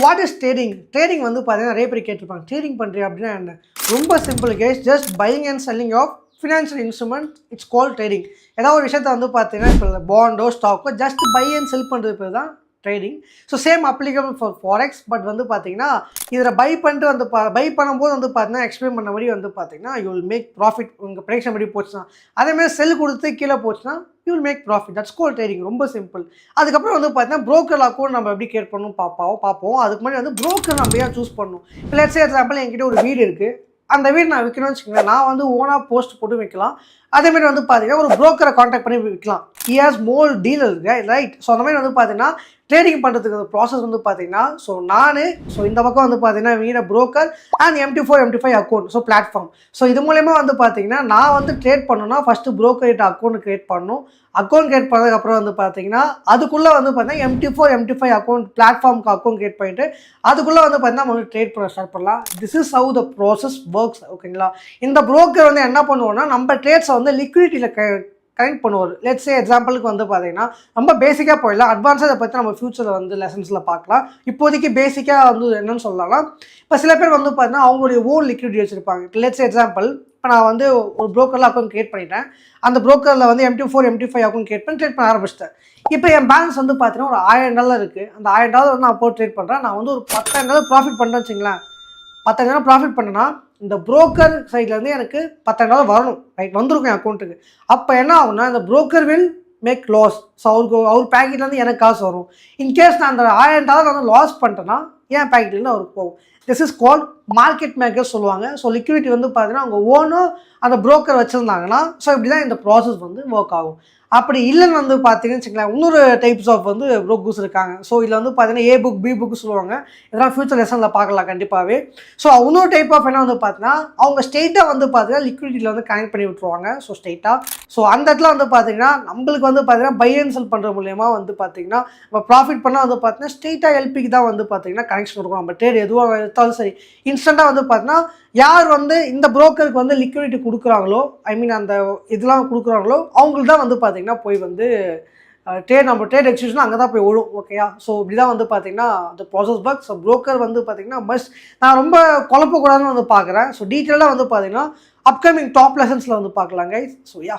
What is trading? Trading வந்து பார்த்தீங்கன்னா நிறைய பேர் கேட்டிருப்பாங்க, ட்ரேடிங் பண்ணுறியா அப்படின்னா என்ன? ரொம்ப simple case, just buying and selling of financial instrument, it's call trading. ஏதாவது ஒரு விஷயத்தை வந்து பார்த்தீங்கன்னா இப்போ பாண்டோ ஸ்டாக்கோ ஜஸ்ட் பை அண்ட் செல் பண்ணுறது பேர் தான் trading. So same applicable for forex. But வந்து பார்த்தீங்கன்னா இதில் பை பண்ணிட்டு வந்து பை பண்ணும்போது வந்து பார்த்தீங்கன்னா எக்ஸ்பிளைன் பண்ண மாதிரி வந்து பார்த்தீங்கன்னா யூ வில் மேக் ப்ராஃபிட். உங்கள் ப்ரேக்ஷன் படி போச்சுன்னா, அதேமாதிரி செல் கொடுத்து கீழே போச்சுன்னா you will make profit. That's call trading. ரொம்ப சிம்பிள். அதுக்கப்புறம் வந்து பார்த்தீங்கன்னா ப்ரோக்கர் அக்கௌண்ட் நம்ம எப்படி கிரியேட் பண்ணணும் பார்ப்போம். அதுக்கு முன்னாடி வந்து ப்ரோக்கர் நம்ம ஏன் சூஸ் பண்ணணும்? இப்போ லெட்ஸ் சே எக்ஸாம்பிள் என்கிட்ட ஒரு வீடு இருக்குது, அந்த வீடு நான் விற்கணும்னு வச்சுக்கோங்களேன். நான் வந்து ஓனாக போஸ்ட் போட்டு விற்கலாம். அதேமாதிரி வந்து பார்த்தீங்கன்னா ஒரு ப்ரோக்கரை காண்டாக்ட் பண்ணி விற்கலாம். He has more dealer, right? So அந்த மாதிரி வந்து பார்த்தீங்கன்னா ட்ரேடிங் பண்ணுறதுக்கு ப்ராசஸ் வந்து பார்த்தீங்கன்னா இந்த பக்கம் வந்து பார்த்தீங்கன்னா வீட broker and MT4 account, so platform. So இது மூலயமா வந்து பார்த்தீங்கன்னா நான் வந்து ட்ரேட் பண்ணணும்னா ஃபஸ்ட்டு ப்ரோக்கர்கிட்ட அக்கௌண்ட் க்ரியேட் பண்ணணும். அக்கௌண்ட் க்ரியேட் பண்ணதுக்கப்புறம் வந்து பார்த்தீங்கன்னா அதுக்குள்ளே வந்து பார்த்தீங்கன்னா MT4 அக்கௌண்ட் பிளாட்ஃபார்முக்கு அக்கௌண்ட் க்ரியேட் பண்ணிட்டு அதுக்குள்ளே வந்து பார்த்தீங்கன்னா நம்ம வந்து ட்ரேட் பண்ண ஸ்டார்ட் பண்ணலாம். This is how the process works. ஓகேங்களா? இந்த ப்ரோக்கர் வந்து என்ன பண்ணுவோம்னா நம்ம ட்ரேட்ஸை வந்து லிக்விடிட்டியில் கனெக்ட் பண்ணுவார். லெட்ஸ் சே எக்ஸாம்பிளுக்கு வந்து பார்த்தீங்கன்னா ரொம்ப பேசிக்காக போயிடலாம். அட்வான்ஸாக இதை பற்றி நம்ம ஃபியூச்சரில் வந்து லெசன்ஸில் பார்க்கலாம். இப்போதைக்கு பேசிக்காக வந்து என்னென்னு சொல்லலாம்னா, இப்போ சில பேர் வந்து பார்த்தீங்கன்னா அவங்களுடைய ஓன் லிக்விடிட்டி வச்சுருப்பாங்க. இப்போ லெட்ஸ் சே எக்ஸாம்பிள், இப்போ நான் வந்து ஒரு ப்ரோக்கரில் அக்கௌண்ட் க்ரியேட் பண்ணிட்டேன். அந்த ப்ரோக்கரில் வந்து MT4 அக்கௌண்ட் க்ரியேட் பண்ணி ஆரம்பிச்சிட்டேன். இப்போ என் பேலன்ஸ் வந்து பார்த்தீங்கன்னா ஒரு $1000 இருக்குது. அந்த $1000 வந்து நான் போட்டு ட்ரேட் பண்ணுறேன். நான் வந்து ஒரு $10,000 ப்ராஃபிட் பண்ணுறேன்னு வச்சுங்களேன். $10,000 ப்ராஃபிட் பண்ணேன்னா இந்த ப்ரோக்கர் சைட்லேருந்து எனக்கு $10,000 வரணும், ரைட்? வந்திருக்கும் என் அக்கௌண்ட்டுக்கு. அப்போ என்ன ஆகுனா இந்த broker will make loss. So அவர் பேக்கெட்லேருந்து எனக்கு காசு வரும். இன்கேஸ் நான் அந்த $1000 வந்து லாஸ் பண்ணிட்டேன்னா என் பேக்கெட்லேருந்து அவருக்கு போகும். This is called market maker சொல்லுவாங்க. ஸோ லிக்விடிட்டி வந்து பார்த்தீங்கன்னா அவங்க ஓனும் அந்த ப்ரோக்கர் வச்சுருந்தாங்கன்னா ஸோ இப்படி தான் இந்த ப்ராசஸ் வந்து ஒர்க் ஆகும். அப்படி இல்லைன்னு வந்து பார்த்தீங்கன்னு வச்சுக்கலாம், இன்னொரு டைப்ஸ் ஆஃப் வந்து ப்ரோக்கர்ஸ் இருக்காங்க. ஸோ இதில் வந்து பார்த்தீங்கன்னா A புக், B புக்கு சொல்லுவாங்க. இதெல்லாம் ஃபியூச்சர் லெசனில் பார்க்கலாம் கண்டிப்பாகவே. ஸோ இன்னொரு டைப் ஆஃப் என்ன வந்து பார்த்தீங்கன்னா அவங்க ஸ்ட்ரெயிட்டாக வந்து பார்த்தீங்கன்னா லிக்விடிட்டியில் வந்து கனெக்ட் பண்ணி விட்டுருவாங்க. ஸோ ஸ்ட்ரெயிட்டாக ஸோ அந்த இடத்துல வந்து பார்த்தீங்கன்னா நம்மளுக்கு வந்து பார்த்தீங்கன்னா பை அண்ட் செல் பண்ணுற மூலயமா வந்து பார்த்தீங்கன்னா நம்ம ப்ராஃபிட் பண்ணால் வந்து பார்த்தீங்கன்னா ஸ்ட்ரெயிட்டாக LPக்கு தான் வந்து பார்த்தீங்கன்னா கனெக்ஷன் இருக்கும். நம்ம ட்ரேட் எதுவாக எடுத்தாலும் சரி இன்ஸ்டண்ட்டாக வந்து பார்த்தீங்கன்னா யார் வந்து இந்த ப்ரோக்கருக்கு வந்து லிக்விடிட்டி கொடுக்குறாங்களோ, ஐ மீன் அந்த இதெல்லாம் கொடுக்குறாங்களோ அவங்களுக்கு தான் வந்து பார்த்தீங்கன்னா போய் வந்து நம்ம ட்ரேட் எக்ஸிக்யூஷன் அங்கே தான் போய் விழும். ஓகேயா? ஸோ இப்படி தான் வந்து பார்த்தீங்கன்னா அந்த ப்ராசஸ் ஒர்க். ஸோ ப்ரோக்கர் வந்து பார்த்தீங்கன்னா மஸ்ட். நான் ரொம்ப குழப்பக்கூடாதுன்னு வந்து பார்க்குறேன். ஸோ டீட்டெயிலாக வந்து பார்த்தீங்கன்னா அப்கமிங் டாப் லெசன்ஸில் வந்து பார்க்கலாம் கைஸ். So yeah.